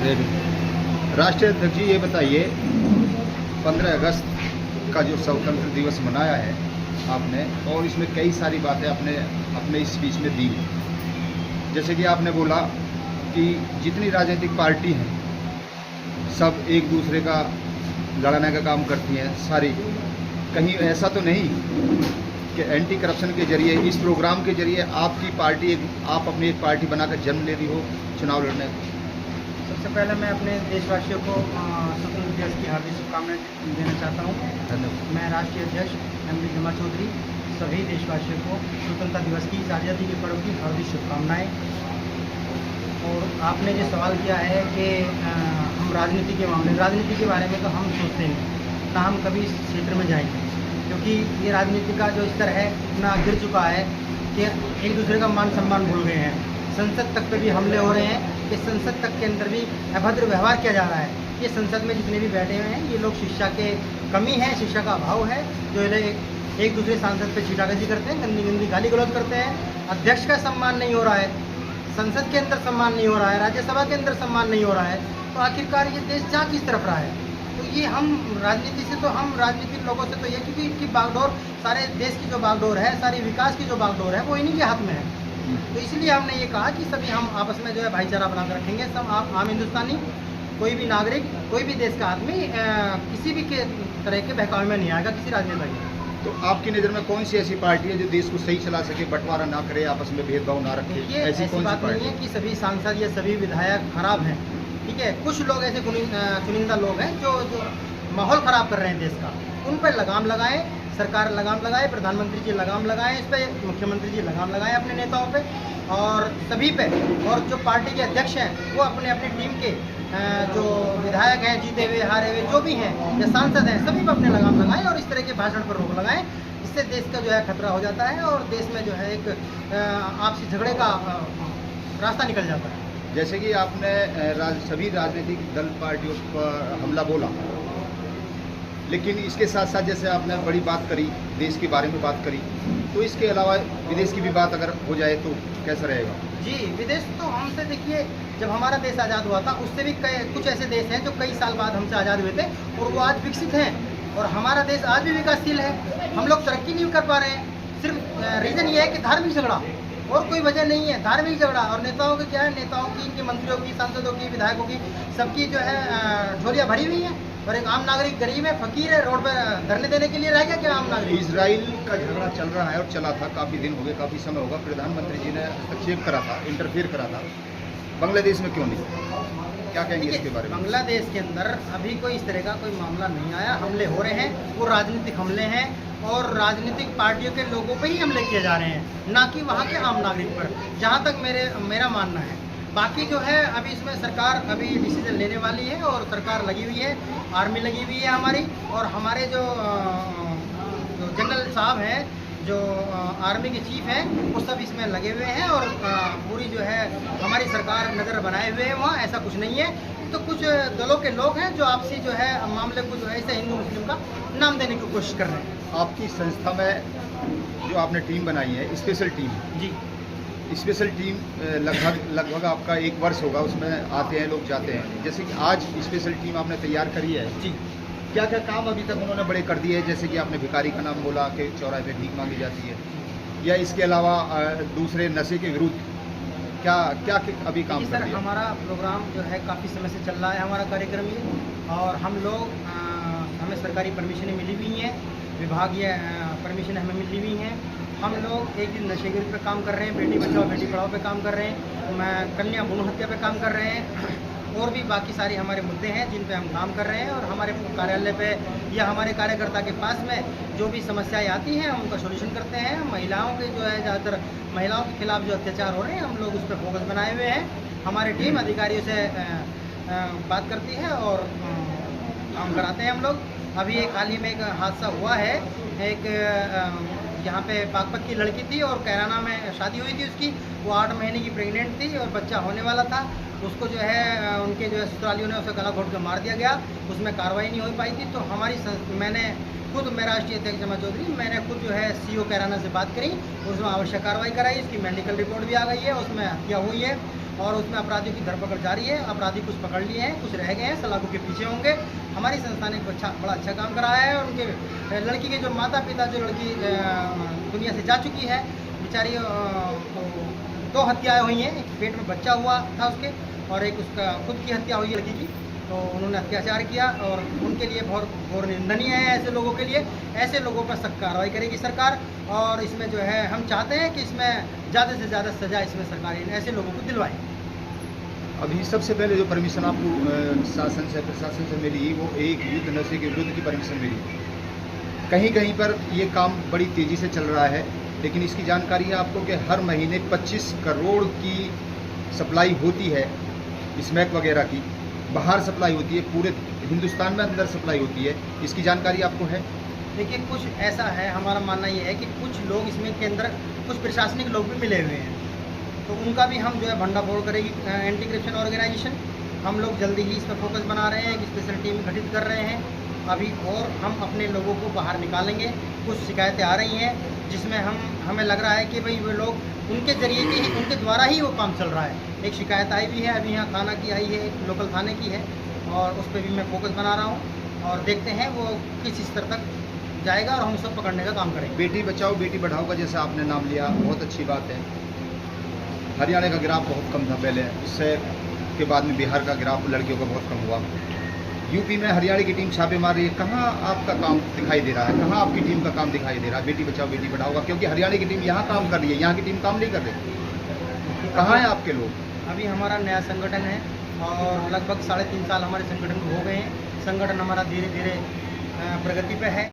राष्ट्रीय अध्यक्ष जी, ये बताइए 15 अगस्त का जो स्वतंत्र दिवस मनाया है आपने, और इसमें कई सारी बातें आपने अपने इस स्पीच में दी। जैसे कि आपने बोला कि जितनी राजनीतिक पार्टी हैं सब एक दूसरे का लड़ाने का काम करती हैं सारी। कहीं ऐसा तो नहीं कि एंटी करप्शन के जरिए, इस प्रोग्राम के जरिए आपकी पार्टी, आप अपनी एक पार्टी बनाकर जन्म ले रही हो चुनाव लड़ने को? सबसे पहले मैं अपने देशवासियों को स्वतंत्रता दिवस की हार्दिक शुभकामनाएं देना चाहता हूं। धन्यवाद। मैं राष्ट्रीय अध्यक्ष एमडी जमा चौधरी सभी देशवासियों को स्वतंत्रता दिवस की, आज़ादी के पर्व की हार्दिक शुभकामनाएं। और आपने जो सवाल किया है कि हम राजनीति के मामले, राजनीति के बारे में तो हम सोचते नहीं, ना हम कभी इस क्षेत्र में जाएंगे, क्योंकि ये राजनीति का जो स्तर है इतना गिर चुका है कि एक दूसरे का मान सम्मान भूल गए हैं। संसद तक पे भी हमले हो रहे हैं कि संसद तक के अंदर भी अभद्र व्यवहार किया जा रहा है। ये संसद में जितने भी बैठे हुए हैं ये लोग शिक्षा के कमी है, शिक्षा का अभाव है, जो एक दूसरे सांसद पे छीटाबाजी करते हैं, गंदी गंदी गाली गलौज करते हैं। अध्यक्ष का सम्मान नहीं हो रहा है, संसद के अंदर सम्मान नहीं हो रहा है, राज्यसभा के अंदर सम्मान नहीं हो रहा है, तो आखिरकार ये देश जा किस तरफ रहा है? तो ये हम राजनीति से, तो हम राजनीतिक लोगों से तो ये, क्योंकि इनकी बागडोर, सारे देश की जो बागडोर है, सारी विकास की जो बागडोर है वो इन्हीं के हाथ में है। तो इसलिए हमने ये कहा कि सभी हम आपस में जो है भाईचारा बनाकर रखेंगे। सब आम हिंदुस्तानी, कोई भी नागरिक, कोई भी देश का आदमी किसी भी के तरह के बहकावे में नहीं आएगा किसी राजनेता के। तो आपकी नज़र में कौन सी ऐसी पार्टी है जो देश को सही चला सके, बंटवारा ना करे, आपस में भेदभाव ना रखे? ये ऐसी कौन सी बात नहीं है कि सभी सांसद या सभी विधायक खराब हैं, ठीक है। कुछ लोग ऐसे चुनिंदा लोग हैं जो माहौल ख़राब कर रहे हैं देश का। उन पर लगाम लगाएं, सरकार लगाम लगाए, प्रधानमंत्री जी लगाम लगाएं, इस पर मुख्यमंत्री जी लगाम लगाएं अपने नेताओं पे और सभी पे। और जो पार्टी के अध्यक्ष हैं वो अपने अपनी टीम के जो विधायक हैं, जीते हुए हारे हुए जो भी हैं या सांसद हैं, सभी पे अपने लगाम लगाएं और इस तरह के भाषण पर रोक लगाएं। इससे देश का जो है खतरा हो जाता है और देश में जो है एक आपसी झगड़े का रास्ता निकल जाता है। जैसे कि आपने सभी राजनीतिक दल पार्टियों पर हमला बोला, लेकिन इसके साथ साथ जैसे आपने बड़ी बात करी, देश के बारे में बात करी, तो इसके अलावा विदेश की भी बात अगर हो जाए तो कैसा रहेगा? जी, विदेश तो हमसे, देखिए, जब हमारा देश आज़ाद हुआ था उससे भी कुछ ऐसे देश हैं जो कई साल बाद हमसे आज़ाद हुए थे और वो आज विकसित हैं, और हमारा देश आज भी विकासशील है। हम लोग तरक्की नहीं कर पा रहे हैं। सिर्फ रीज़न ये है कि धार्मिक झगड़ा, और कोई वजह नहीं है। धार्मिक झगड़ा और नेताओं की क्या है, नेताओं की, इनके मंत्रियों की, सांसदों की, विधायकों की, सबकी जो है झोलियाँ भरी हुई हैं, और एक आम नागरिक गरीब है, फकीर है, रोड पर धरने देने के लिए रह गया क्या आम नागरिक? इजराइल का झगड़ा चल रहा है और चला था, काफ़ी दिन हो गए, काफ़ी समय होगा। प्रधानमंत्री जी ने हस्तक्षेप करा था, इंटरफेयर करा था। बांग्लादेश में क्यों नहीं? क्या कहेंगे इसके बारे में? बांग्लादेश के अंदर अभी कोई इस तरह का कोई मामला नहीं आया। हमले हो रहे हैं, वो राजनीतिक हमले हैं और राजनीतिक पार्टियों के लोगों पे ही हमले किए जा रहे हैं, ना कि वहाँ के आम नागरिक पर, जहाँ तक मेरा मानना है। बाकी जो है अभी इसमें सरकार अभी डिसीजन लेने वाली है और सरकार लगी हुई है, आर्मी लगी हुई है हमारी, और हमारे जो जनरल साहब हैं, जो आर्मी के चीफ हैं, वो सब इसमें लगे हुए हैं और पूरी जो है हमारी सरकार नज़र बनाए हुए है वहाँ। ऐसा कुछ नहीं है। तो कुछ दलों के लोग हैं जो आपसी जो है मामले को जो है इसे हिंदू मुस्लिम का नाम देने की कोशिश कर रहे हैं। आपकी संस्था में जो आपने टीम बनाई है, स्पेशल टीम जी, स्पेशल टीम लगभग आपका 1 वर्ष होगा, उसमें आते हैं लोग, जाते हैं। जैसे कि आज स्पेशल टीम आपने तैयार करी है जी, क्या क्या काम अभी तक उन्होंने बड़े कर दिए हैं? जैसे कि आपने भिखारी का नाम बोला कि चौराहे पे भीख मांगी जाती है, या इसके अलावा दूसरे नशे के विरुद्ध क्या क्या अभी काम कर रही है? हमारा प्रोग्राम जो है काफ़ी समय से चल रहा है, हमारा कार्यक्रम ये, और हम लोग हमें सरकारी परमिशनें मिली हुई हैं, विभागीय परमिशन हमें मिली हुई हैं। हम लोग एक दिन नशे के विरुद्ध पे काम कर रहे हैं, बेटी बचाओ बेटी पढ़ाओ पे काम कर रहे हैं, कन्या भ्रूण हत्या पे काम कर रहे हैं, और भी बाकी सारे हमारे मुद्दे हैं जिन पे हम काम कर रहे हैं। और हमारे कार्यालय पे या हमारे कार्यकर्ता के पास में जो भी समस्याएं आती हैं हम उनका सोल्यूशन करते हैं। महिलाओं के जो है ज़्यादातर महिलाओं के खिलाफ जो अत्याचार हो रहे हैं हम लोग उस पर फोकस बनाए हुए हैं। हमारी टीम अधिकारियों से बात करती है और काम कराते हैं हम लोग। अभी एक हाल ही में एक हादसा हुआ है, एक यहाँ पे बागपत की लड़की थी और कैराना में शादी हुई थी उसकी, वो 8 महीने की प्रेग्नेंट थी और बच्चा होने वाला था। उसको जो है उनके जो है ससुरालियों ने उसे गला घोट कर मार दिया गया, उसमें कार्रवाई नहीं हो पाई थी। तो मैंने खुद, मैं राष्ट्रीय अध्यक्ष जमा चौधरी, मैंने खुद जो है सीओ कैराना से बात करी, उसमें आवश्यक कार्रवाई कराई, उसकी मेडिकल रिपोर्ट भी आ गई है, उसमें हत्या हुई है। और उसमें अपराधियों की धरपकड़ जारी है। अपराधी कुछ पकड़ लिए हैं, कुछ रह गए हैं, सलाखों के पीछे होंगे। हमारी संस्था ने बड़ा अच्छा काम कराया है और उनके लड़की के जो माता पिता, जो लड़की दुनिया से जा चुकी है बेचारी, तो 2 हत्याएँ हुई हैं। एक पेट में बच्चा हुआ था उसके, और एक उसका खुद की हत्या हुई है लड़की की। तो उन्होंने अत्याचार किया और उनके लिए बहुत घोर निंदनीय है। ऐसे लोगों के लिए, ऐसे लोगों पर सख्त कार्रवाई करेगी सरकार। और इसमें जो है हम चाहते हैं कि इसमें ज़्यादा से ज़्यादा सज़ा इसमें सरकार ऐसे लोगों को दिलवाए। अभी सबसे पहले जो परमिशन आपको शासन से, प्रशासन से मिली, वो एक युद्ध नशे के विरुद्ध की परमिशन मिली। कहीं कहीं पर ये काम बड़ी तेज़ी से चल रहा है, लेकिन इसकी जानकारी है आपको कि हर महीने 25 करोड़ की सप्लाई होती है स्मैक वगैरह की, बाहर सप्लाई होती है, पूरे हिंदुस्तान में अंदर सप्लाई होती है। इसकी जानकारी आपको है? देखिए, कुछ ऐसा है, हमारा मानना ये है कि कुछ लोग इसमें के अंदर, कुछ प्रशासनिक लोग भी मिले हुए हैं, तो उनका भी हम जो है भंडाफोड़ करेगी एंटी करप्शन ऑर्गेनाइजेशन। हम लोग जल्दी ही इस पर फोकस बना रहे हैं, एक स्पेशल टीम गठित कर रहे हैं अभी, और हम अपने लोगों को बाहर निकालेंगे। कुछ शिकायतें आ रही हैं जिसमें हमें लग रहा है कि भाई वो लोग उनके जरिए की ही, उनके द्वारा ही वो काम चल रहा है। एक शिकायत आई भी है अभी यहाँ थाना की आई है, एक लोकल थाने की है, और उस पर भी मैं फोकस बना रहा हूँ और देखते हैं वो किस स्तर तक जाएगा और हम उसको पकड़ने का काम करेंगे। बेटी बचाओ बेटी बढ़ाओ का जैसा आपने नाम लिया, बहुत अच्छी बात है। हरियाणा का ग्राफ बहुत कम था पहले, उससे के बाद में बिहार का ग्राफ लड़कियों का बहुत कम हुआ। यूपी में हरियाणा की टीम छापे मार रही है, कहाँ आपका काम दिखाई दे रहा है, कहाँ आपकी टीम का काम दिखाई दे रहा है बेटी बचाओ बेटी बढ़ाओ का? क्योंकि हरियाणा की टीम यहाँ काम कर रही है, यहाँ की टीम काम नहीं कर रही। कहाँ है आपके लोग? अभी हमारा नया संगठन है और लगभग 3.5 साल हमारे संगठन को हो गए हैं। संगठन हमारा धीरे धीरे प्रगति पे है।